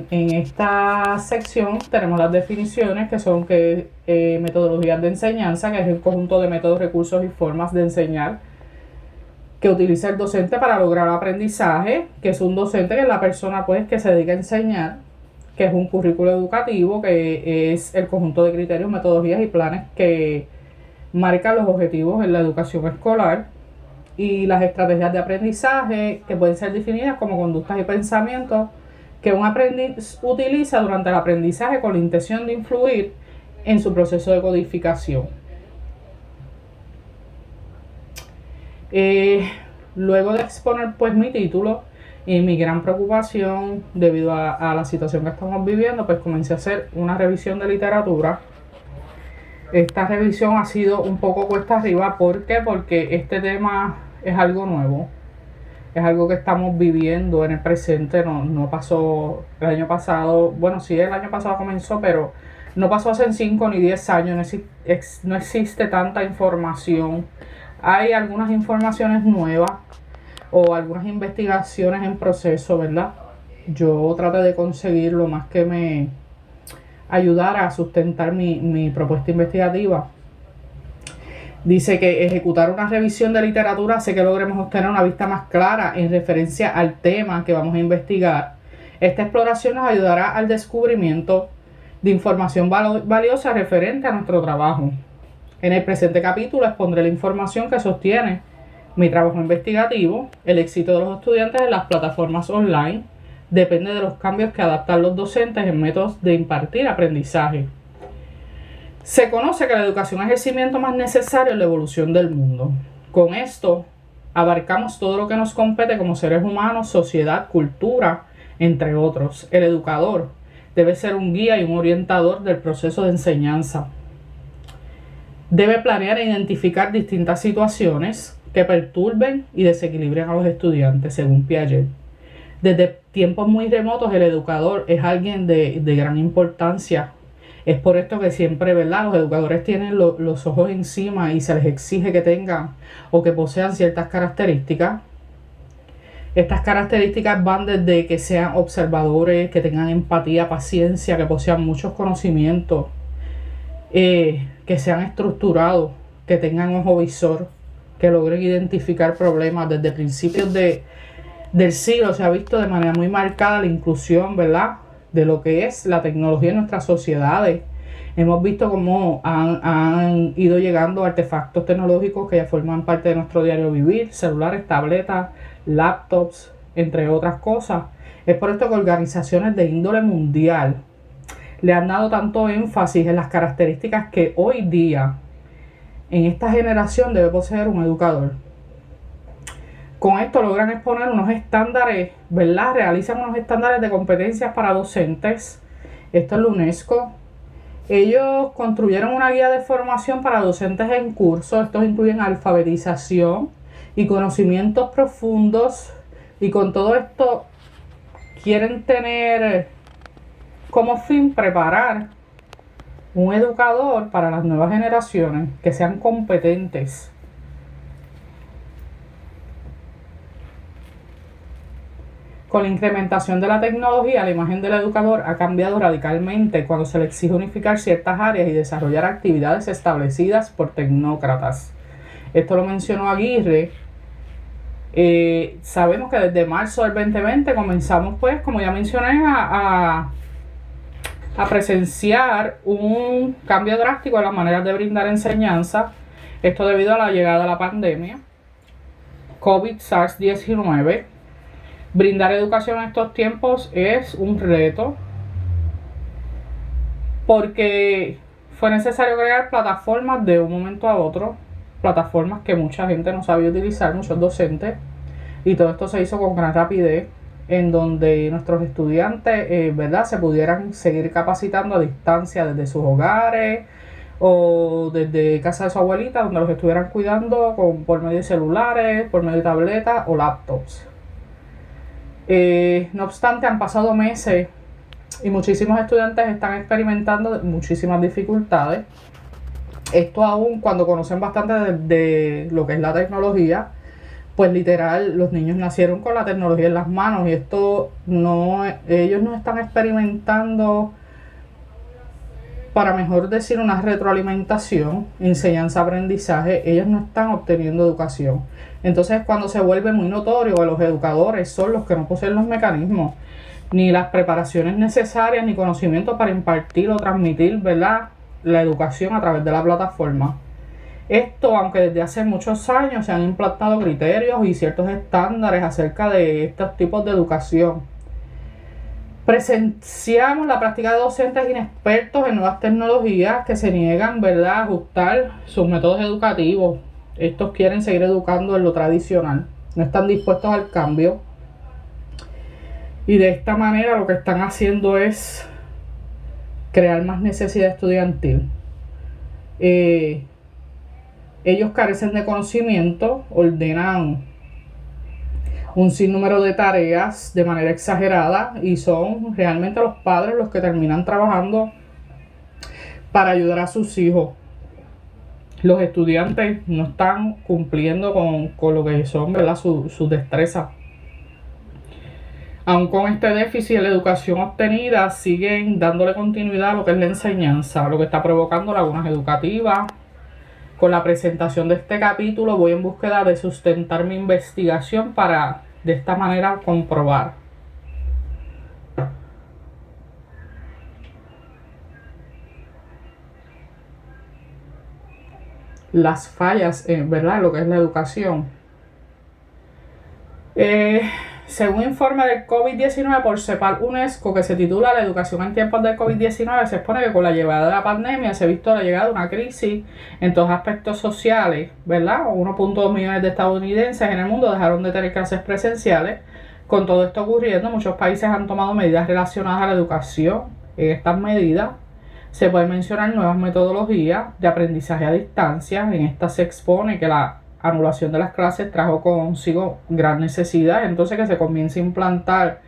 En esta sección tenemos las definiciones que son metodologías de enseñanza, que es el conjunto de métodos, recursos y formas de enseñar que utiliza el docente para lograr aprendizaje, que es un docente que es la persona pues que se dedica a enseñar, que es un currículo educativo, que es el conjunto de criterios, metodologías y planes que marcan los objetivos en la educación escolar, y las estrategias de aprendizaje que pueden ser definidas como conductas y pensamientos que un aprendiz utiliza durante el aprendizaje con la intención de influir en su proceso de codificación. Luego de exponer pues mi título y mi gran preocupación debido a la situación que estamos viviendo, pues comencé a hacer una revisión de literatura. Esta revisión ha sido un poco cuesta arriba. ¿Por qué? Porque este tema es algo nuevo, es algo que estamos viviendo en el presente. No pasó el año pasado, bueno, sí, el año pasado comenzó, pero no pasó hace 5 ni 10 años, no existe tanta información. Hay algunas informaciones nuevas o algunas investigaciones en proceso, ¿verdad? Yo traté de conseguir lo más que me ayudara a sustentar mi propuesta investigativa. Dice que ejecutar una revisión de literatura hace que logremos obtener una vista más clara en referencia al tema que vamos a investigar. Esta exploración nos ayudará al descubrimiento de información valiosa referente a nuestro trabajo. En el presente capítulo expondré la información que sostiene mi trabajo investigativo. El éxito de los estudiantes en las plataformas online depende de los cambios que adaptan los docentes en métodos de impartir aprendizaje. Se conoce que la educación es el cimiento más necesario en la evolución del mundo. Con esto abarcamos todo lo que nos compete como seres humanos, sociedad, cultura, entre otros. El educador debe ser un guía y un orientador del proceso de enseñanza. Debe planear e identificar distintas situaciones que perturben y desequilibren a los estudiantes, según Piaget. Desde tiempos muy remotos, el educador es alguien de gran importancia. Es por esto que siempre, ¿verdad?, los educadores tienen los ojos encima y se les exige que tengan o que posean ciertas características. Estas características van desde que sean observadores, que tengan empatía, paciencia, que posean muchos conocimientos, que sean estructurados, que tengan ojo visor, que logren identificar problemas. Desde principios del siglo se ha visto de manera muy marcada la inclusión, ¿verdad?, de lo que es la tecnología en nuestras sociedades. Hemos visto cómo han ido llegando artefactos tecnológicos que ya forman parte de nuestro diario vivir, celulares, tabletas, laptops, entre otras cosas. Es por esto que organizaciones de índole mundial le han dado tanto énfasis en las características que hoy día en esta generación debe poseer un educador. Con esto logran exponer unos estándares, ¿verdad? Realizan unos estándares de competencias para docentes. Esto es la UNESCO. Ellos construyeron una guía de formación para docentes en curso. Estos incluyen alfabetización y conocimientos profundos. Y con todo esto quieren tener como fin preparar un educador para las nuevas generaciones que sean competentes. Con la incrementación de la tecnología, la imagen del educador ha cambiado radicalmente cuando se le exige unificar ciertas áreas y desarrollar actividades establecidas por tecnócratas. Esto lo mencionó Aguirre. Sabemos que desde marzo del 2020 comenzamos, pues, como ya mencioné, a presenciar un cambio drástico en las maneras de brindar enseñanza. Esto debido a la llegada de la pandemia COVID-SARS-19. Brindar educación en estos tiempos es un reto porque fue necesario crear plataformas de un momento a otro, plataformas que mucha gente no sabía utilizar, muchos docentes, y todo esto se hizo con gran rapidez, en donde nuestros estudiantes, ¿verdad?, se pudieran seguir capacitando a distancia desde sus hogares o desde casa de su abuelita, donde los estuvieran cuidando por medio de celulares, por medio de tabletas o laptops. No obstante, han pasado meses y muchísimos estudiantes están experimentando muchísimas dificultades. Esto aún cuando conocen bastante de lo que es la tecnología, pues literal, los niños nacieron con la tecnología en las manos y esto no, ellos no están experimentando, para mejor decir, una retroalimentación, enseñanza-aprendizaje. Ellos no están obteniendo educación. Entonces, cuando se vuelve muy notorio que los educadores son los que no poseen los mecanismos, ni las preparaciones necesarias, ni conocimientos para impartir o transmitir, ¿verdad?, la educación a través de la plataforma. Esto, aunque desde hace muchos años se han implantado criterios y ciertos estándares acerca de estos tipos de educación, presenciamos la práctica de docentes inexpertos en nuevas tecnologías que se niegan, ¿verdad?, a ajustar sus métodos educativos. Estos quieren seguir educando en lo tradicional, no están dispuestos al cambio. Y de esta manera lo que están haciendo es crear más necesidad estudiantil. Ellos carecen de conocimiento, ordenan un sinnúmero de tareas de manera exagerada y son realmente los padres los que terminan trabajando para ayudar a sus hijos. Los estudiantes no están cumpliendo con lo que son, ¿verdad?, sus destrezas. Aun con este déficit de la educación obtenida, siguen dándole continuidad a lo que es la enseñanza, lo que está provocando lagunas educativas. Con la presentación de este capítulo voy en búsqueda de sustentar mi investigación para de esta manera comprobar las fallas, ¿verdad?, lo que es la educación. Según informe del COVID-19 por CEPAL UNESCO, que se titula La educación en tiempos del COVID-19, se expone que con la llegada de la pandemia se ha visto la llegada de una crisis en todos aspectos sociales, ¿verdad? 1.2 millones de estadounidenses en el mundo dejaron de tener clases presenciales. Con todo esto ocurriendo, muchos países han tomado medidas relacionadas a la educación. En estas medidas se pueden mencionar nuevas metodologías de aprendizaje a distancia. En esta se expone que la anulación de las clases trajo consigo gran necesidad, entonces que se comience a implantar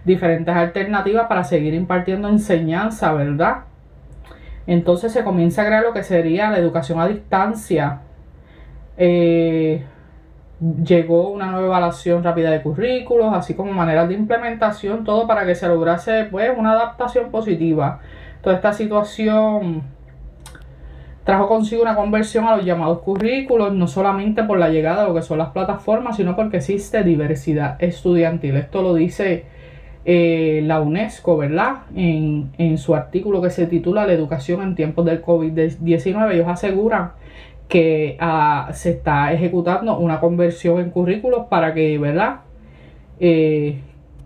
diferentes alternativas para seguir impartiendo enseñanza, ¿verdad? Entonces se comienza a crear lo que sería la educación a distancia. Llegó una nueva evaluación rápida de currículos, así como maneras de implementación, todo para que se lograse, pues, una adaptación positiva. Toda esta situación trajo consigo una conversión a los llamados currículos, no solamente por la llegada de lo que son las plataformas, sino porque existe diversidad estudiantil. Esto lo dice la UNESCO, ¿verdad? En su artículo que se titula La educación en tiempos del COVID-19, ellos aseguran que se está ejecutando una conversión en currículos para que, ¿verdad?,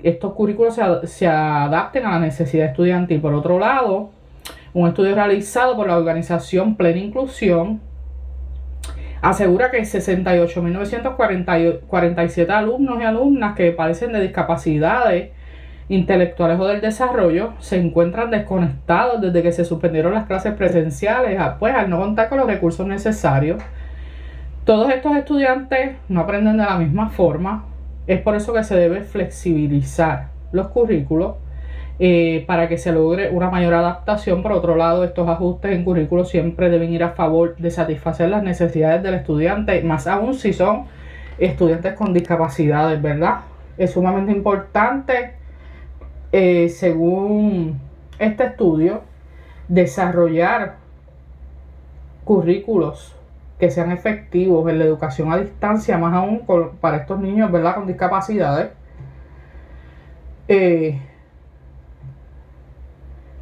estos currículos se adapten a la necesidad estudiantil. Por otro lado, un estudio realizado por la organización Plena Inclusión asegura que 68.947 alumnos y alumnas que padecen de discapacidades intelectuales o del desarrollo se encuentran desconectados desde que se suspendieron las clases presenciales, pues al no contar con los recursos necesarios. Todos estos estudiantes no aprenden de la misma forma. Es por eso que se debe flexibilizar los currículos para que se logre una mayor adaptación. Por otro lado, estos ajustes en currículos siempre deben ir a favor de satisfacer las necesidades del estudiante, más aún si son estudiantes con discapacidades, ¿verdad? Es sumamente importante, según este estudio, desarrollar currículos que sean efectivos en la educación a distancia, más aún para estos niños, ¿verdad?, con discapacidades.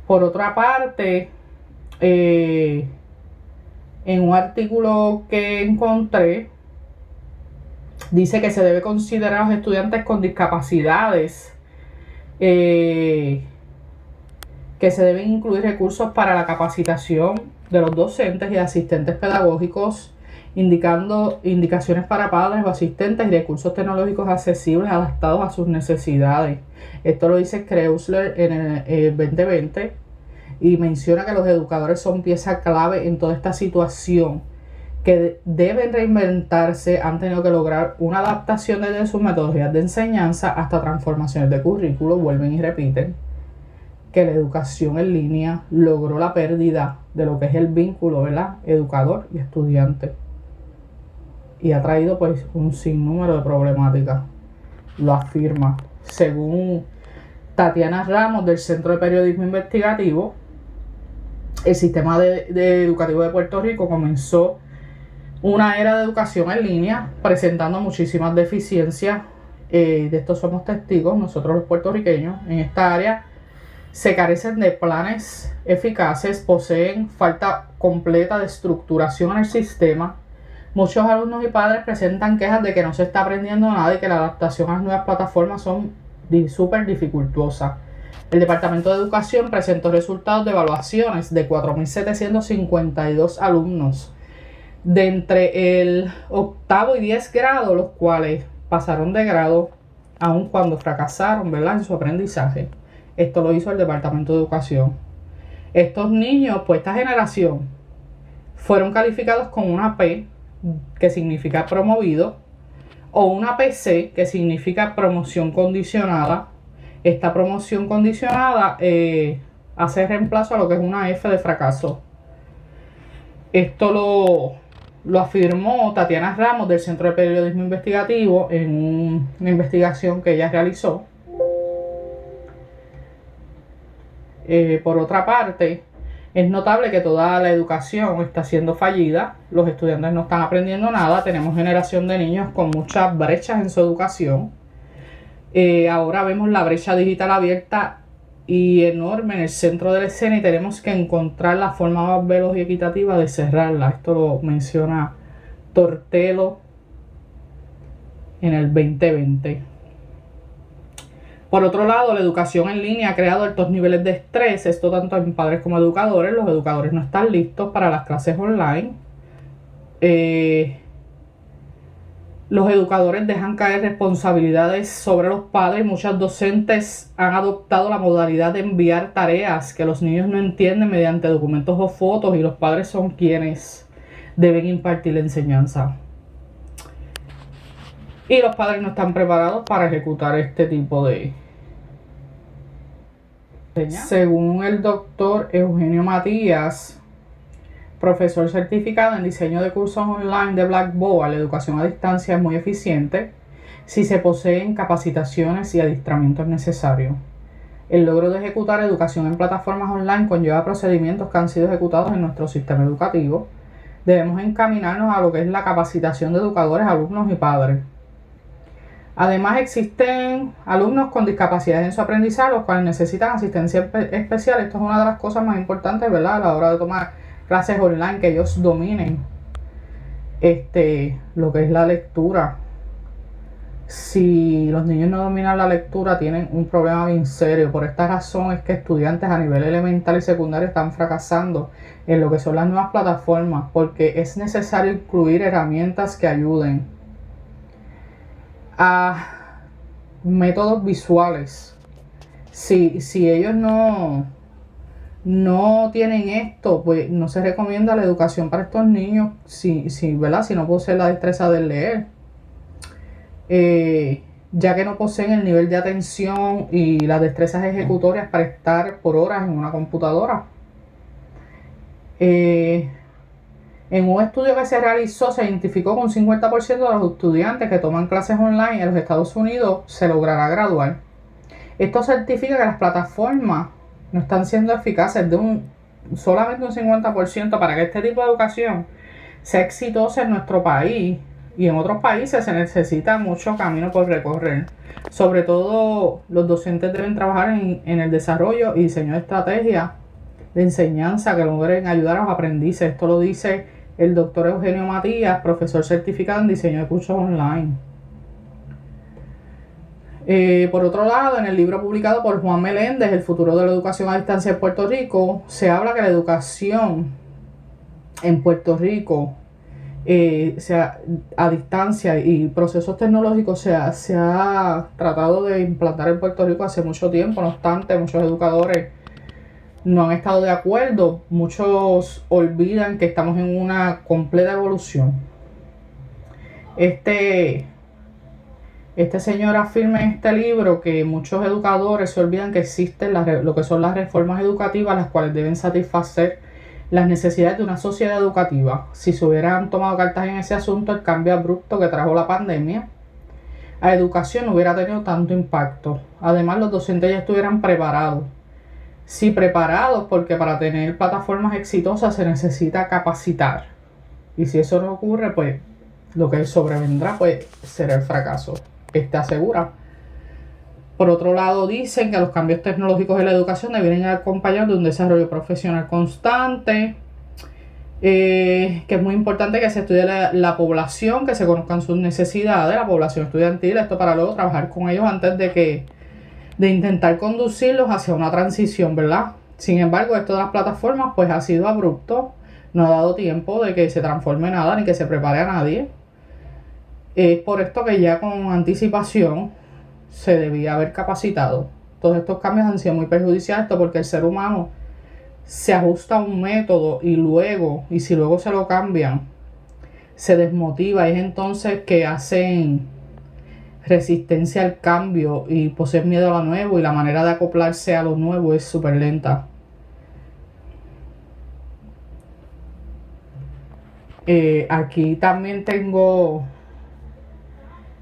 Por otra parte, en un artículo que encontré, dice que se debe considerar a los estudiantes con discapacidades, que se deben incluir recursos para la capacitación de los docentes y asistentes pedagógicos, indicando indicaciones para padres o asistentes y recursos tecnológicos accesibles adaptados a sus necesidades. Esto lo dice Kreuzler en el 2020 y menciona que los educadores son pieza clave en toda esta situación, que deben reinventarse, han tenido que lograr una adaptación desde sus metodologías de enseñanza hasta transformaciones de currículo. Vuelven y repiten que la educación en línea logró la pérdida de lo que es el vínculo, ¿verdad?, educador y estudiante. y ha traído pues un sinnúmero de problemáticas. Lo afirma. Según Tatiana Ramos del Centro de Periodismo Investigativo, el sistema educativo de Puerto Rico comenzó una era de educación en línea presentando muchísimas deficiencias. De esto somos testigos nosotros los puertorriqueños. En esta área se carecen de planes eficaces, poseen falta completa de estructuración en el sistema. Muchos alumnos y padres presentan quejas de que no se está aprendiendo nada y que la adaptación a las nuevas plataformas son súper dificultosas. El Departamento de Educación presentó resultados de evaluaciones de 4.752 alumnos de entre el 8º y 10 grado, los cuales pasaron de grado aun cuando fracasaron, ¿verdad?, en su aprendizaje. Esto lo hizo el Departamento de Educación. Estos niños, pues esta generación, fueron calificados con una P, que significa promovido, o una PC, que significa promoción condicionada. Esta promoción condicionada hace reemplazo a lo que es una F de fracaso. Esto lo afirmó Tatiana Ramos del Centro de Periodismo Investigativo en una investigación que ella realizó. Por otra parte, es notable que toda la educación está siendo fallida, los estudiantes no están aprendiendo nada, tenemos generación de niños con muchas brechas en su educación. Ahora vemos la brecha digital abierta y enorme en el centro de la escena y tenemos que encontrar la forma más veloz y equitativa de cerrarla. Esto lo menciona Tortelo en el 2020. Por otro lado, la educación en línea ha creado altos niveles de estrés, esto tanto en padres como educadores. Los educadores no están listos para las clases online. Los educadores dejan caer responsabilidades sobre los padres. Muchos docentes han adoptado la modalidad de enviar tareas que los niños no entienden mediante documentos o fotos y los padres son quienes deben impartir la enseñanza. Y los padres no están preparados para ejecutar este tipo de enseñanza. Según el doctor Eugenio Matías, profesor certificado en diseño de cursos online de Blackboard, la educación a distancia es muy eficiente si se poseen capacitaciones y adiestramientos necesarios. El logro de ejecutar educación en plataformas online conlleva procedimientos que han sido ejecutados en nuestro sistema educativo. Debemos encaminarnos a lo que es la capacitación de educadores, alumnos y padres. Además, existen alumnos con discapacidades en su aprendizaje, los cuales necesitan asistencia especial. Esto es una de las cosas más importantes, ¿verdad?, a la hora de tomar clases online, que ellos dominen lo que es la lectura. Si los niños no dominan la lectura, tienen un problema bien serio. Por esta razón es que estudiantes a nivel elemental y secundario están fracasando en lo que son las nuevas plataformas, porque es necesario incluir herramientas que ayuden a métodos visuales. Si ellos no tienen esto, pues no se recomienda la educación para estos niños, ¿verdad?, si no poseen la destreza de leer, ya que no poseen el nivel de atención y las destrezas ejecutorias para estar por horas en una computadora. En un estudio que se realizó, se identificó que un 50% de los estudiantes que toman clases online en los Estados Unidos se logrará graduar. Esto certifica que las plataformas no están siendo eficaces, solamente un 50%. Para que este tipo de educación sea exitosa en nuestro país y en otros países se necesita mucho camino por recorrer. Sobre todo, los docentes deben trabajar en el desarrollo y diseño de estrategias de enseñanza que logren ayudar a los aprendices. Esto lo dice el doctor Eugenio Matías, profesor certificado en diseño de cursos online. Por otro lado, en el libro publicado por Juan Meléndez, El futuro de la educación a distancia en Puerto Rico, se habla que la educación en Puerto Rico, sea a distancia y procesos tecnológicos, se ha tratado de implantar en Puerto Rico hace mucho tiempo. No obstante, muchos educadores no han estado de acuerdo. Muchos olvidan que estamos en una completa evolución. Este señor afirma en este libro que muchos educadores se olvidan que existen lo que son las reformas educativas, las cuales deben satisfacer las necesidades de una sociedad educativa. Si se hubieran tomado cartas en ese asunto, el cambio abrupto que trajo la pandemia a educación no hubiera tenido tanto impacto. Además, los docentes ya estuvieran preparados. Sí, preparados, porque para tener plataformas exitosas se necesita capacitar. Y si eso no ocurre, pues lo que sobrevendrá pues será el fracaso. Asegura. Por otro lado, dicen que los cambios tecnológicos en la educación deben ir acompañados de un desarrollo profesional constante, que es muy importante que se estudie la población, que se conozcan sus necesidades, la población estudiantil, esto para luego trabajar con ellos antes de intentar conducirlos hacia una transición, ¿verdad? Sin embargo, esto de las plataformas pues ha sido abrupto, no ha dado tiempo de que se transforme nada ni que se prepare a nadie. Es por esto que ya con anticipación se debía haber capacitado. Todos estos cambios han sido muy perjudiciales porque el ser humano se ajusta a un método y si luego se lo cambian, se desmotiva. Es entonces que hacen resistencia al cambio y poseen miedo a lo nuevo, y la manera de acoplarse a lo nuevo es súper lenta. Aquí también tengo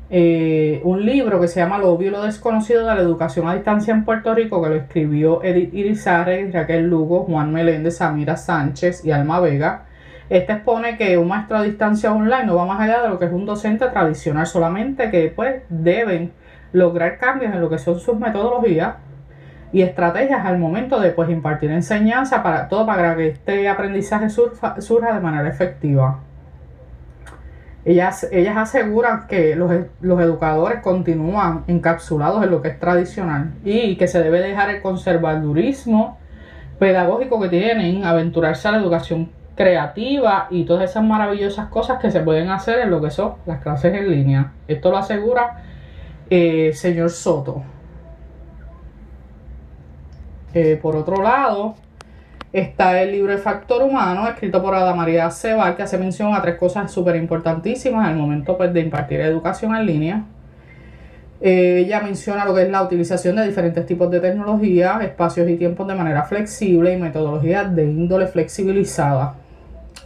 un libro que se llama Lo obvio y lo desconocido de la educación a distancia en Puerto Rico, que lo escribió Edith Irizarry, Raquel Lugo, Juan Meléndez, Samira Sánchez y Alma Vega. Este expone que un maestro a distancia online no va más allá de lo que es un docente tradicional, solamente que pues deben lograr cambios en lo que son sus metodologías y estrategias al momento de pues impartir enseñanza, para que este aprendizaje surja de manera efectiva. Ellas aseguran que los educadores continúan encapsulados en lo que es tradicional y que se debe dejar el conservadurismo pedagógico que tienen, aventurarse a la educación creativa y todas esas maravillosas cosas que se pueden hacer en lo que son las clases en línea. Esto lo asegura señor Soto. Por otro lado, está el libro El Factor Humano, escrito por Ada María Sebal, que hace mención a 3 cosas súper importantísimas al momento pues, de impartir educación en línea. Ella menciona lo que es la utilización de diferentes tipos de tecnologías, espacios y tiempos de manera flexible y metodologías de índole flexibilizada,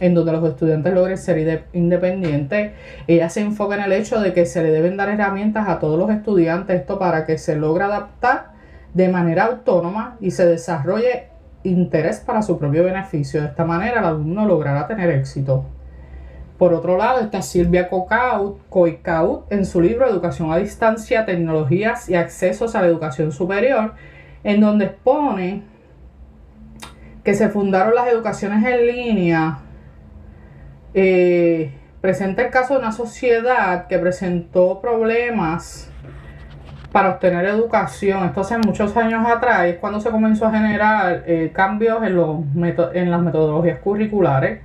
en donde los estudiantes logren ser independientes. Ella se enfoca en el hecho de que se le deben dar herramientas a todos los estudiantes, esto para que se logre adaptar de manera autónoma y se desarrolle interés para su propio beneficio. De esta manera el alumno logrará tener éxito. Por otro lado está Silvia Coicaut en su libro Educación a Distancia, Tecnologías y Accesos a la Educación Superior, en donde expone que se fundaron las educaciones en línea. Presenta el caso de una sociedad que presentó problemas para obtener educación. Esto hace muchos años atrás, es cuando se comenzó a generar cambios en las metodologías curriculares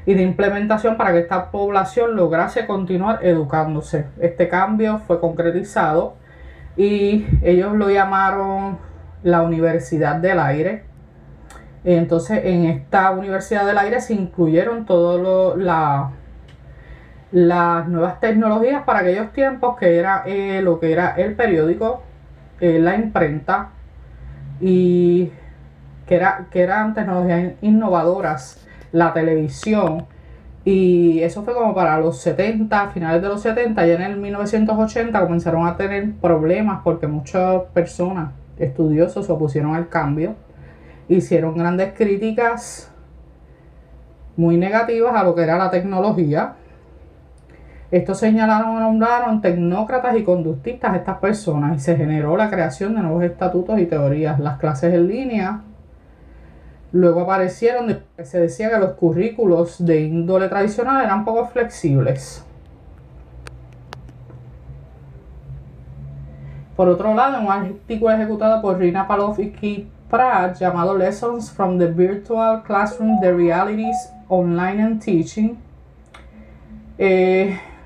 y de implementación para que esta población lograse continuar educándose. Este cambio fue concretizado y ellos lo llamaron la Universidad del Aire. Entonces, en esta Universidad del Aire se incluyeron todas las nuevas tecnologías para aquellos tiempos, que era lo que era el periódico, la imprenta, y que eran tecnologías innovadoras, la televisión. Y eso fue como para los 70, finales de los 70. Ya en el 1980 comenzaron a tener problemas porque muchas personas, estudiosos, se opusieron al cambio. Hicieron grandes críticas muy negativas a lo que era la tecnología. Estos señalaron o nombraron tecnócratas y conductistas a estas personas, y se generó la creación de nuevos estatutos y teorías. Las clases en línea luego aparecieron, se decía que los currículos de índole tradicional eran poco flexibles. Por otro lado, en un artículo ejecutado por Rina Pavlovsky-Pratt llamado Lessons from the Virtual Classroom, The Realities Online and Teaching,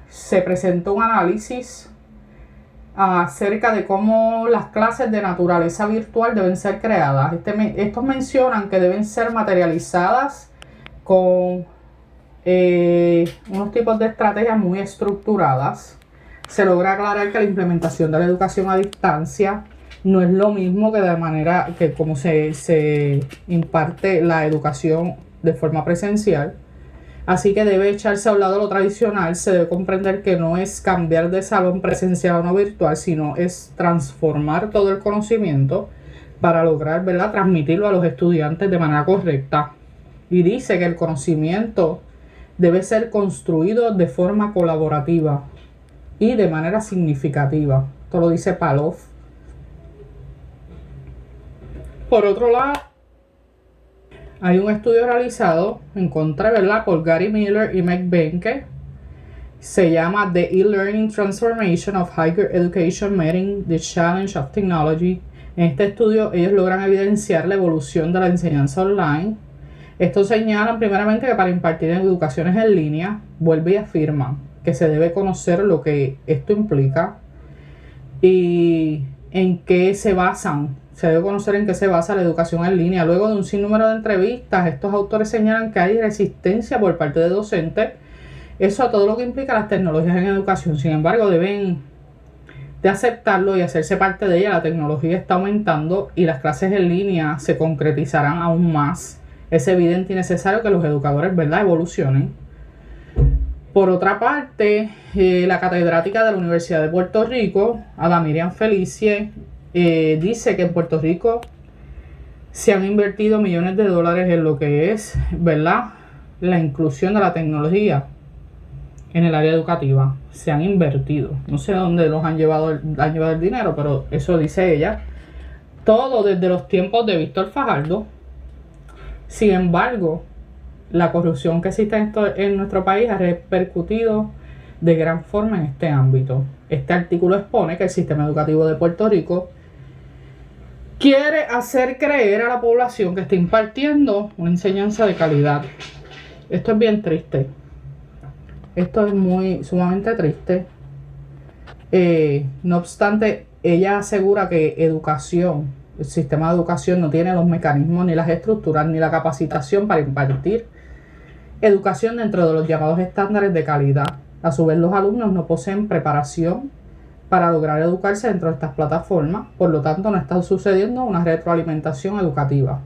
se presentó un análisis acerca de cómo las clases de naturaleza virtual deben ser creadas. Estos mencionan que deben ser materializadas con unos tipos de estrategias muy estructuradas. Se logra aclarar que la implementación de la educación a distancia no es lo mismo que de manera que como se imparte la educación de forma presencial. Así que debe echarse a un lado lo tradicional. Se debe comprender que no es cambiar de salón presencial a no virtual, sino es transformar todo el conocimiento para lograr, ¿verdad?, transmitirlo a los estudiantes de manera correcta. Y dice que el conocimiento debe ser construido de forma colaborativa y de manera significativa. Esto lo dice Palov. Por otro lado, hay un estudio realizado, encontré, ¿verdad?, por Gary Miller y Meg Benke. Se llama The E-Learning Transformation of Higher Education Meeting the Challenge of Technology. En este estudio ellos logran evidenciar la evolución de la enseñanza online. Estos señalan primeramente que para impartir educaciones en línea, vuelve y afirma que se debe conocer lo que esto implica y en qué se basan. Se debe conocer en qué se basa la educación en línea. Luego de un sinnúmero de entrevistas, estos autores señalan que hay resistencia por parte de docentes. Eso a todo lo que implica las tecnologías en educación. Sin embargo, deben de aceptarlo y hacerse parte de ella. La tecnología está aumentando y las clases en línea se concretizarán aún más. Es evidente y necesario que los educadores, ¿verdad?, evolucionen. Por otra parte, la catedrática de la Universidad de Puerto Rico, Adamirian Felicie, dice que en Puerto Rico se han invertido millones de dólares en lo que es, ¿verdad?, la inclusión de la tecnología en el área educativa. Se han invertido. No sé dónde los han llevado el dinero, pero eso dice ella. Todo desde los tiempos de Víctor Fajardo. Sin embargo, la corrupción que existe en nuestro país ha repercutido de gran forma en este ámbito. Este artículo expone que el sistema educativo de Puerto Rico quiere hacer creer a la población que está impartiendo una enseñanza de calidad. Esto es bien triste. Esto es sumamente triste. No obstante, ella asegura que el sistema de educación no tiene los mecanismos, ni las estructuras, ni la capacitación para impartir educación dentro de los llamados estándares de calidad. A su vez, los alumnos no poseen preparación para lograr educarse dentro de estas plataformas. Por lo tanto, no está sucediendo una retroalimentación educativa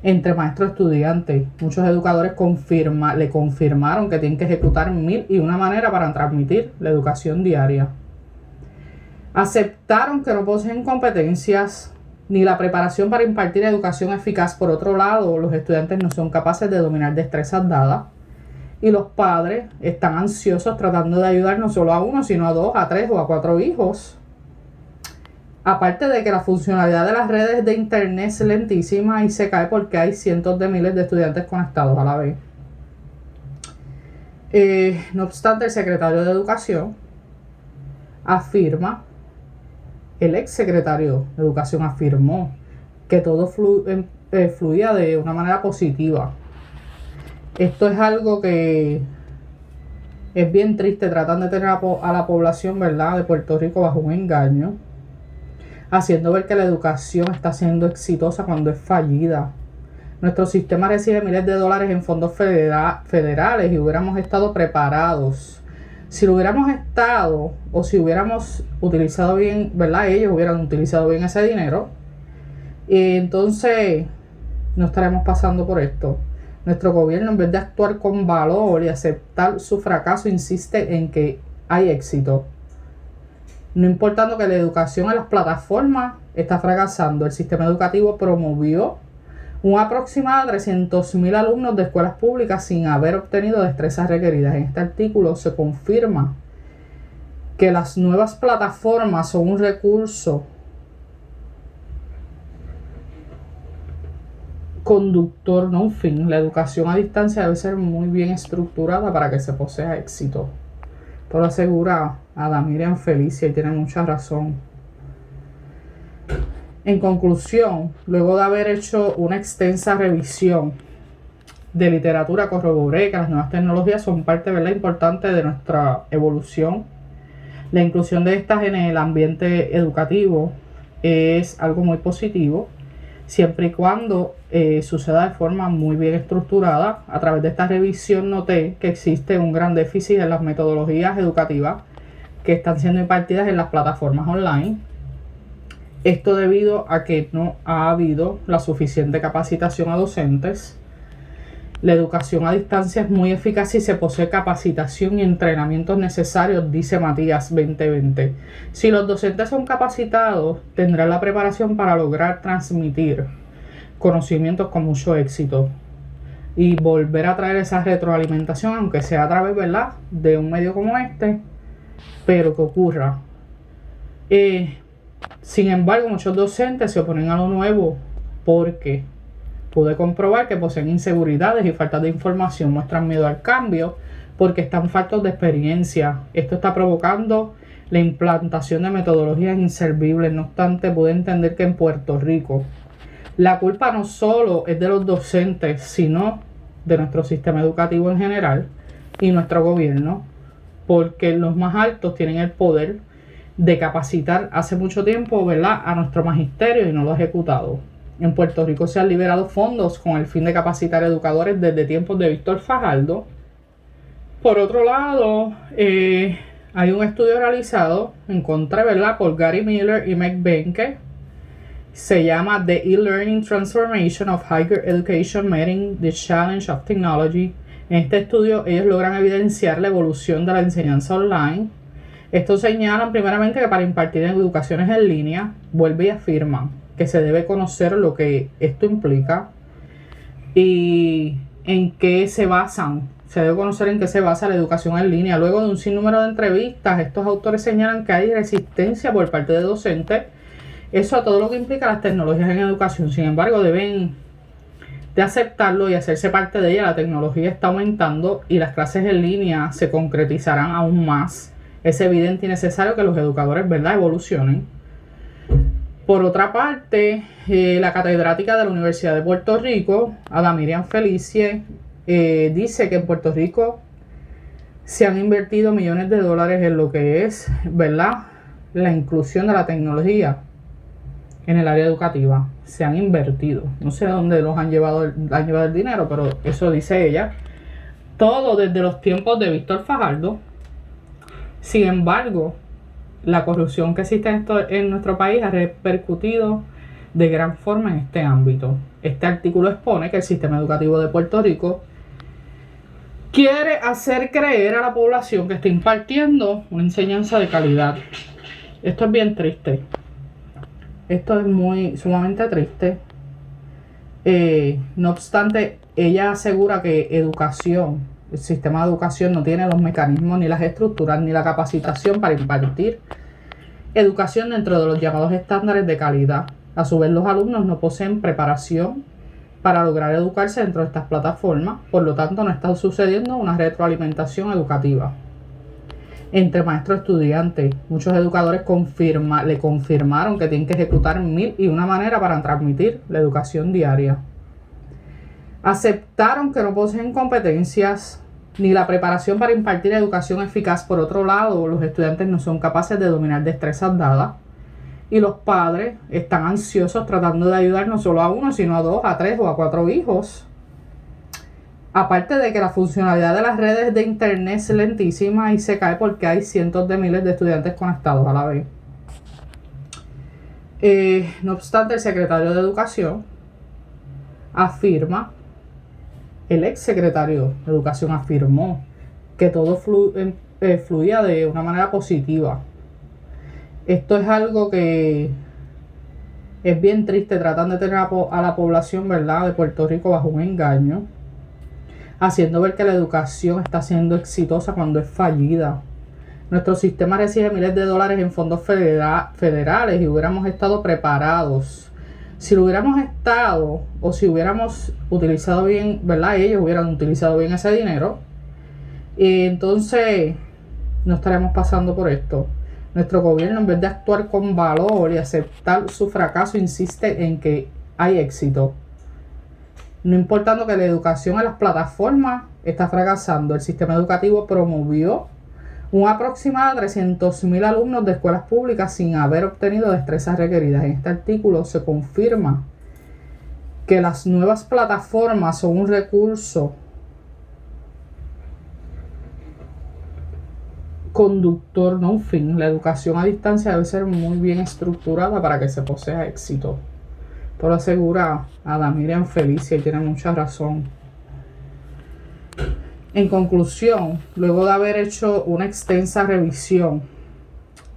entre maestros y estudiantes. Muchos educadores le confirmaron que tienen que ejecutar 1001 maneras para transmitir la educación diaria. Aceptaron que no poseen competencias ni la preparación para impartir educación eficaz. Por otro lado, los estudiantes no son capaces de dominar destrezas dadas y los padres están ansiosos tratando de ayudar no solo a uno, sino a 2, a 3 o a 4 hijos. Aparte de que la funcionalidad de las redes de internet es lentísima y se cae porque hay cientos de miles de estudiantes conectados a la vez. No obstante, el secretario de Educación afirma, el ex secretario de Educación afirmó que todo fluía de una manera positiva. Esto es algo que es bien triste. Tratan de tener a la población, ¿verdad?, de Puerto Rico bajo un engaño, haciendo ver que la educación está siendo exitosa cuando es fallida. Nuestro sistema recibe miles de dólares en fondos federales y hubiéramos estado preparados. Si lo hubiéramos estado, o si hubiéramos utilizado bien, ¿verdad?, ellos hubieran utilizado bien ese dinero, entonces no estaremos pasando por esto. Nuestro gobierno, en vez de actuar con valor y aceptar su fracaso, insiste en que hay éxito. No importando que la educación en las plataformas está fracasando, el sistema educativo promovió un aproximado de 300,000 alumnos de escuelas públicas sin haber obtenido destrezas requeridas. En este artículo se confirma que las nuevas plataformas son un recurso conductor, no un fin. La educación a distancia debe ser muy bien estructurada para que se posea éxito. Esto lo asegura Adamirian Felicie y tiene mucha razón. En conclusión, luego de haber hecho una extensa revisión de literatura, corroboré que las nuevas tecnologías son parte, ¿verdad?, importante de nuestra evolución. La inclusión de estas en el ambiente educativo es algo muy positivo, siempre y cuando suceda de forma muy bien estructurada. A través de esta revisión noté que existe un gran déficit en las metodologías educativas que están siendo impartidas en las plataformas online. Esto debido a que no ha habido la suficiente capacitación a docentes. La educación a distancia es muy eficaz si se posee capacitación y entrenamientos necesarios, dice Matías 2020. Si los docentes son capacitados, tendrán la preparación para lograr transmitir conocimientos con mucho éxito y volver a traer esa retroalimentación, aunque sea a través, ¿verdad?, de un medio como este, pero que ocurra. Sin embargo, muchos docentes se oponen a lo nuevo porque pude comprobar que poseen inseguridades y falta de información, muestran miedo al cambio porque están faltos de experiencia. Esto está provocando la implantación de metodologías inservibles. No obstante, pude entender que en Puerto Rico la culpa no solo es de los docentes, sino de nuestro sistema educativo en general y nuestro gobierno, porque los más altos tienen el poder de capacitar hace mucho tiempo, ¿verdad?, a nuestro magisterio y no lo ha ejecutado. En Puerto Rico se han liberado fondos con el fin de capacitar educadores desde tiempos de Víctor Fajardo. Por otro lado, hay un estudio realizado, encontré, ¿verdad?, por Gary Miller y Meg Benke. Se llama The E-Learning Transformation of Higher Education Meeting the Challenge of Technology. En este estudio ellos logran evidenciar la evolución de la enseñanza online. Estos señalan primeramente que para impartir educaciones en línea, vuelve y afirman que se debe conocer lo que esto implica y en qué se basan. Se debe conocer en qué se basa la educación en línea. Luego de un sinnúmero de entrevistas, estos autores señalan que hay resistencia por parte de docentes. Eso a todo lo que implica las tecnologías en educación. Sin embargo, deben de aceptarlo y hacerse parte de ella. La tecnología está aumentando y las clases en línea se concretizarán aún más. Es evidente y necesario que los educadores, ¿verdad?, evolucionen. Por otra parte, la catedrática de la Universidad de Puerto Rico, Adamirian Felicie, dice que en Puerto Rico se han invertido millones de dólares en lo que es, ¿verdad?, la inclusión de la tecnología en el área educativa. Se han invertido. No sé dónde los han llevado el dinero, pero eso dice ella. Todo desde los tiempos de Víctor Fajardo. Sin embargo, la corrupción que existe en nuestro país ha repercutido de gran forma en este ámbito. Este artículo expone que el sistema educativo de Puerto Rico quiere hacer creer a la población que está impartiendo una enseñanza de calidad. Esto es bien triste. Esto es sumamente triste. No obstante, ella asegura que el sistema de educación no tiene los mecanismos, ni las estructuras, ni la capacitación para impartir educación dentro de los llamados estándares de calidad. A su vez, los alumnos no poseen preparación para lograr educarse dentro de estas plataformas. Por lo tanto, no está sucediendo una retroalimentación educativa entre maestro y estudiante. Muchos educadores le confirmaron que tienen que ejecutar 1001 maneras para transmitir la educación diaria. Aceptaron que no poseen competencias ni la preparación para impartir educación eficaz. Por otro lado, los estudiantes no son capaces de dominar destrezas dadas y los padres están ansiosos tratando de ayudar no solo a uno, sino a 2, a 3 o a 4 hijos. Aparte de que la funcionalidad de las redes de internet es lentísima y se cae porque hay cientos de miles de estudiantes conectados a la vez. No obstante, el secretario de Educación afirma, el ex secretario de Educación afirmó que todo fluía de una manera positiva. Esto es algo que es bien triste. Tratan de tener a la población, ¿verdad?, de Puerto Rico bajo un engaño, haciendo ver que la educación está siendo exitosa cuando es fallida. Nuestro sistema recibe miles de dólares en fondos federales y hubiéramos estado preparados. Si lo hubiéramos estado, o si hubiéramos utilizado bien, ¿verdad?, ellos hubieran utilizado bien ese dinero, entonces no estaremos pasando por esto. Nuestro gobierno, en vez de actuar con valor y aceptar su fracaso, insiste en que hay éxito. No importando que la educación en las plataformas está fracasando, el sistema educativo promovió un aproximado de 300,000 alumnos de escuelas públicas sin haber obtenido destrezas requeridas. En este artículo se confirma que las nuevas plataformas son un recurso conductor, no un fin. La educación a distancia debe ser muy bien estructurada para que se posea éxito. Esto lo asegura Adamirian Felicie y tiene mucha razón. En conclusión, luego de haber hecho una extensa revisión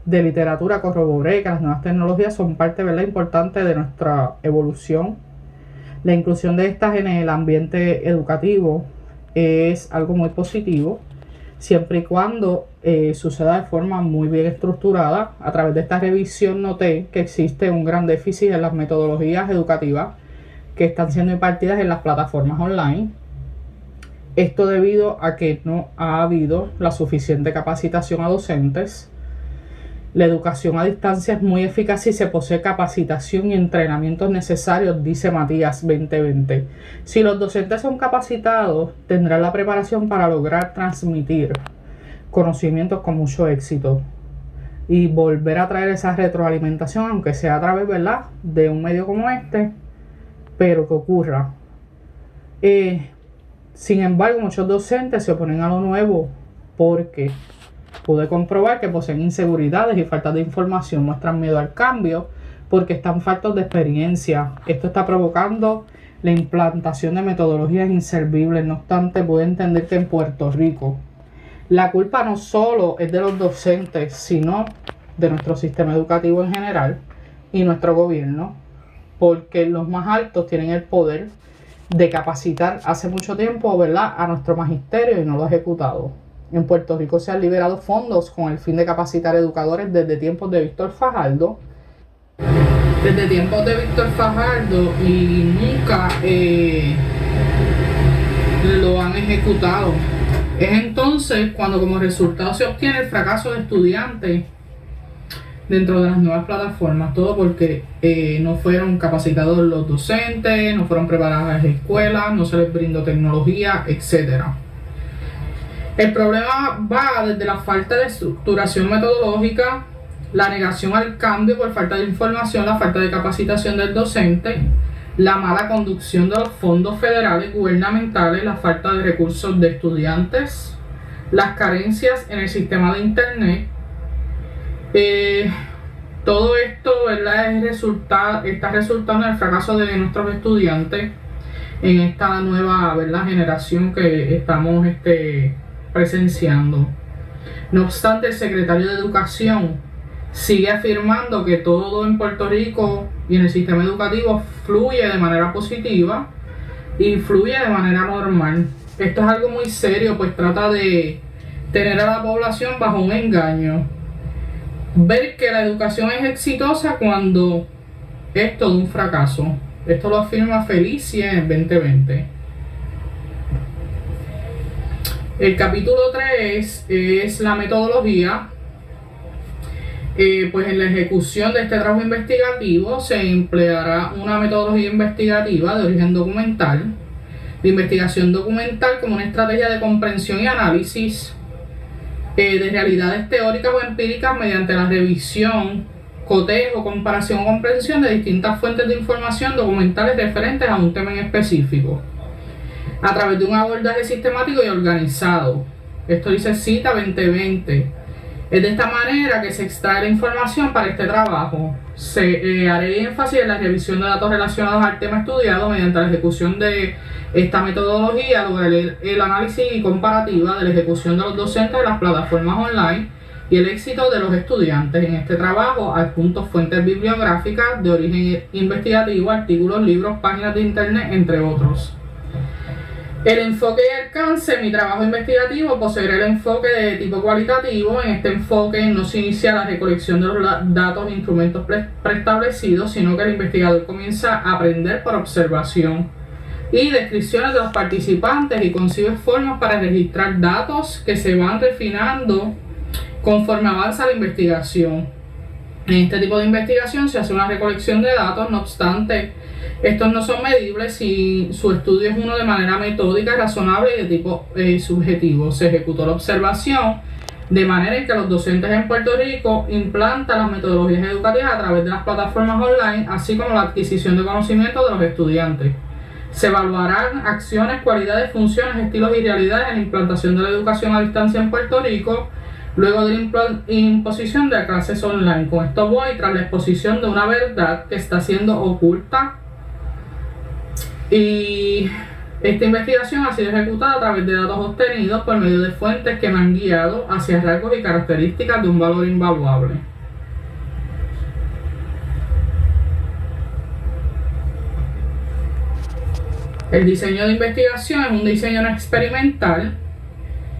de literatura, corroboré que las nuevas tecnologías son parte, ¿verdad?, importante de nuestra evolución. La inclusión de estas en el ambiente educativo es algo muy positivo, siempre y cuando suceda de forma muy bien estructurada. A través de esta revisión noté que existe un gran déficit en las metodologías educativas que están siendo impartidas en las plataformas online. Esto debido a que no ha habido la suficiente capacitación a docentes. La educación a distancia es muy eficaz si se posee capacitación y entrenamientos necesarios, dice Matías 2020. Si los docentes son capacitados, tendrán la preparación para lograr transmitir conocimientos con mucho éxito y volver a traer esa retroalimentación, aunque sea a través, ¿verdad?, de un medio como este, pero que ocurra. Sin embargo, muchos docentes se oponen a lo nuevo porque pude comprobar que poseen inseguridades y falta de información, muestran miedo al cambio porque están faltos de experiencia. Esto está provocando la implantación de metodologías inservibles. No obstante, pude entender que en Puerto Rico la culpa no solo es de los docentes, sino de nuestro sistema educativo en general y nuestro gobierno, porque los más altos tienen el poder de capacitar hace mucho tiempo, ¿verdad?, a nuestro magisterio y no lo ha ejecutado. En Puerto Rico se han liberado fondos con el fin de capacitar educadores desde tiempos de Víctor Fajardo. Y nunca lo han ejecutado. Es entonces cuando como resultado se obtiene el fracaso de estudiantes dentro de las nuevas plataformas, todo porque no fueron capacitados los docentes, no fueron preparadas las escuelas, no se les brindó tecnología, etc. El problema va desde la falta de estructuración metodológica, la negación al cambio por falta de información, la falta de capacitación del docente, la mala conducción de los fondos federales gubernamentales, la falta de recursos de estudiantes, las carencias en el sistema de internet. Todo esto, ¿verdad?, está resultando en el fracaso de nuestros estudiantes en esta nueva, ¿verdad?, generación que estamos presenciando. No obstante, el secretario de Educación sigue afirmando que todo en Puerto Rico y en el sistema educativo fluye de manera positiva y fluye de manera normal. Esto es algo muy serio, pues trata de tener a la población bajo un engaño. Ver que la educación es exitosa cuando es todo un fracaso. Esto lo afirma Felicia en 2020. El capítulo 3 es la metodología. Pues en la ejecución de este trabajo investigativo se empleará una metodología investigativa de origen documental, de investigación documental como una estrategia de comprensión y análisis de realidades teóricas o empíricas mediante la revisión, cotejo, comparación o comprensión de distintas fuentes de información documentales referentes a un tema en específico, a través de un abordaje sistemático y organizado. Esto dice Cita 2020. Es de esta manera que se extrae la información para este trabajo. Haré énfasis en la revisión de datos relacionados al tema estudiado mediante la ejecución de esta metodología, lograré el análisis y comparativa de la ejecución de los docentes de las plataformas online y el éxito de los estudiantes. En este trabajo adjunto fuentes bibliográficas de origen investigativo, artículos, libros, páginas de internet, entre otros. El enfoque y alcance. Mi trabajo investigativo poseerá el enfoque de tipo cualitativo. En este enfoque no se inicia la recolección de los datos e instrumentos preestablecidos, sino que el investigador comienza a aprender por observación y descripciones de los participantes y concibe formas para registrar datos que se van refinando conforme avanza la investigación. En este tipo de investigación se hace una recolección de datos, no obstante, estos no son medibles si su estudio es uno de manera metódica, razonable y de tipo subjetivo. Se ejecutó la observación de manera en que los docentes en Puerto Rico implantan las metodologías educativas a través de las plataformas online, así como la adquisición de conocimiento de los estudiantes. Se evaluarán acciones, cualidades, funciones, estilos y realidades en la implantación de la educación a distancia en Puerto Rico, luego de la imposición de clases online. Con esto voy tras la exposición de una verdad que está siendo oculta y Esta investigación ha sido ejecutada a través de datos obtenidos por medio de fuentes que me han guiado hacia rasgos y características de un valor invaluable. El diseño de investigación es un diseño no experimental.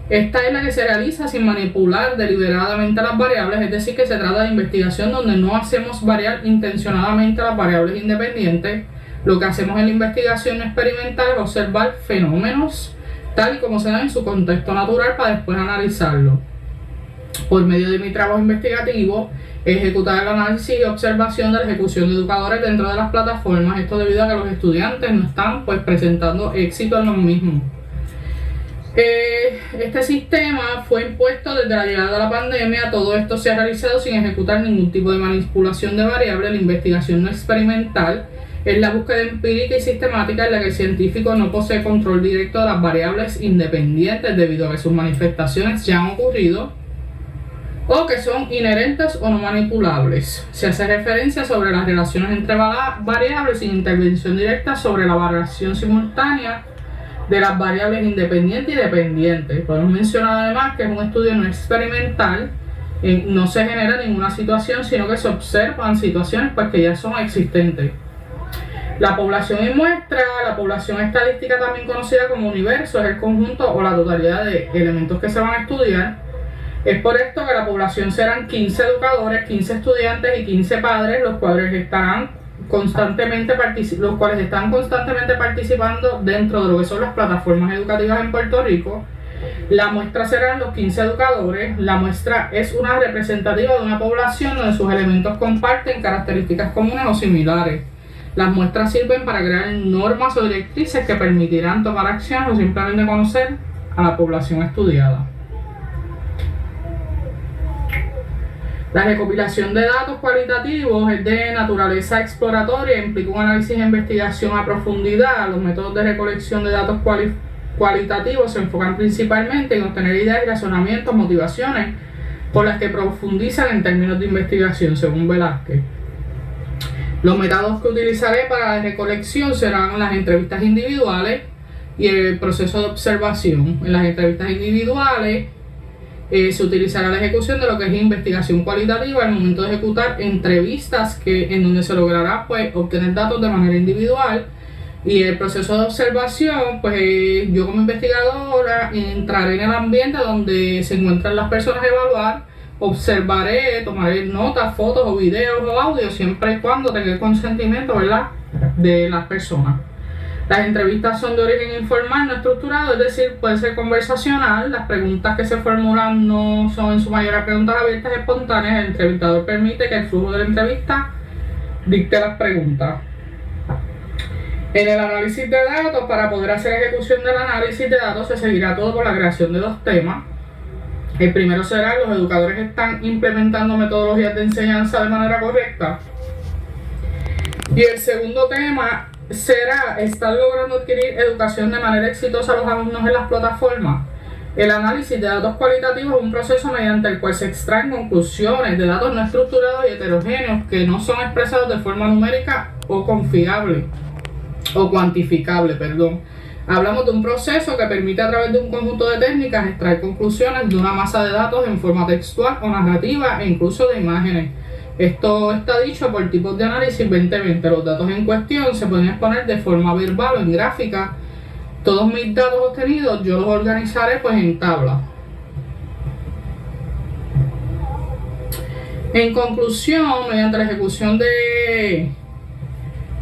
Esta es la que se realiza sin manipular deliberadamente las variables, es decir, que se trata de investigación donde no hacemos variar intencionadamente las variables independientes. Lo que hacemos en la investigación experimental es observar fenómenos tal y como se dan en su contexto natural para después analizarlo. Por medio de mi trabajo investigativo, ejecutar el análisis y observación de la ejecución de educadores dentro de las plataformas, esto debido a que los estudiantes no están presentando éxito en los mismos. Este sistema fue impuesto desde la llegada de la pandemia. Todo esto se ha realizado sin ejecutar ningún tipo de manipulación de variables. La investigación no experimental es la búsqueda empírica y sistemática en la que el científico no posee control directo de las variables independientes debido a que sus manifestaciones ya han ocurrido o que son inherentes o no manipulables. Se hace referencia sobre las relaciones entre variables sin intervención directa sobre la variación simultánea de las variables independientes y dependientes. Podemos mencionar además que es un estudio no experimental, no se genera ninguna situación, sino que se observan situaciones que ya son existentes. La población y muestra, la población estadística también conocida como universo, es el conjunto o la totalidad de elementos que se van a estudiar. Es por esto que la población serán 15 educadores, 15 estudiantes y 15 padres, los cuales están constantemente participando dentro de lo que son las plataformas educativas en Puerto Rico. La muestra serán los 15 educadores. La muestra es una representativa de una población donde sus elementos comparten características comunes o similares. Las muestras sirven para crear normas o directrices que permitirán tomar acción o simplemente conocer a la población estudiada. La recopilación de datos cualitativos es de naturaleza exploratoria, implica un análisis e investigación a profundidad. Los métodos de recolección de datos cualitativos se enfocan principalmente en obtener ideas y razonamientos, motivaciones por las que profundizan en términos de investigación, según Velázquez. Los métodos que utilizaré para la recolección serán las entrevistas individuales y el proceso de observación. En las entrevistas individuales se utilizará la ejecución de lo que es investigación cualitativa al momento de ejecutar entrevistas en donde se logrará obtener datos de manera individual. Y el proceso de observación, yo como investigadora entraré en el ambiente donde se encuentran las personas a evaluar, observaré, tomaré notas, fotos o videos o audios siempre y cuando tenga el consentimiento, ¿verdad?, de las personas. Las entrevistas son de origen informal, no estructurado, es decir, puede ser conversacional. Las preguntas que se formulan no son en su mayoría preguntas abiertas y espontáneas. El entrevistador permite que el flujo de la entrevista dicte las preguntas. En el análisis de datos, para poder hacer ejecución del análisis de datos, se seguirá todo por la creación de dos temas. El primero será: los educadores están implementando metodologías de enseñanza de manera correcta. Y el segundo tema será: ¿están logrando adquirir educación de manera exitosa los alumnos en las plataformas? El análisis de datos cualitativos es un proceso mediante el cual se extraen conclusiones de datos no estructurados y heterogéneos que no son expresados de forma numérica o confiable o cuantificable, Hablamos de un proceso que permite a través de un conjunto de técnicas extraer conclusiones de una masa de datos en forma textual o narrativa e incluso de imágenes. Esto está dicho por tipos de análisis 2020. Los datos en cuestión se pueden exponer de forma verbal o en gráfica. Todos mis datos obtenidos yo los organizaré en tablas. En conclusión, mediante la ejecución de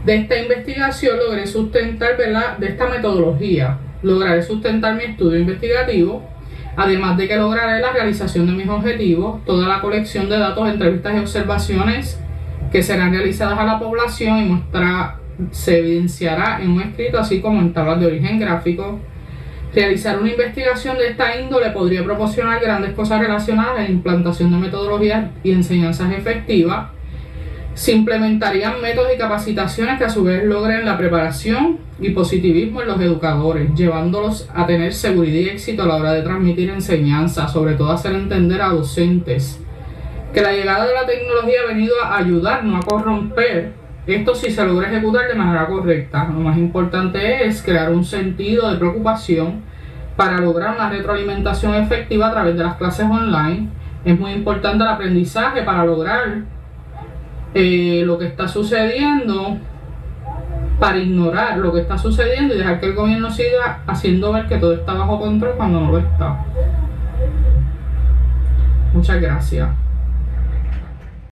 esta investigación lograré sustentar, de esta metodología, lograré sustentar mi estudio investigativo, además de que lograré la realización de mis objetivos, toda la colección de datos, entrevistas y observaciones que serán realizadas a la población y se evidenciará en un escrito así como en tablas de origen gráfico. Realizar una investigación de esta índole podría proporcionar grandes cosas relacionadas a la implantación de metodologías y enseñanzas efectivas. Se implementarían métodos y capacitaciones que a su vez logren la preparación y positivismo en los educadores, llevándolos a tener seguridad y éxito a la hora de transmitir enseñanza, sobre todo hacer entender a docentes que la llegada de la tecnología ha venido a ayudar, no a corromper Esto sí se logra ejecutar de manera correcta. Lo más importante es crear un sentido de preocupación para lograr una retroalimentación efectiva a través de las clases online. Es muy importante el aprendizaje para lograr lo que está sucediendo, para ignorar lo que está sucediendo y dejar que el gobierno siga haciendo ver que todo está bajo control cuando no lo está. Muchas gracias.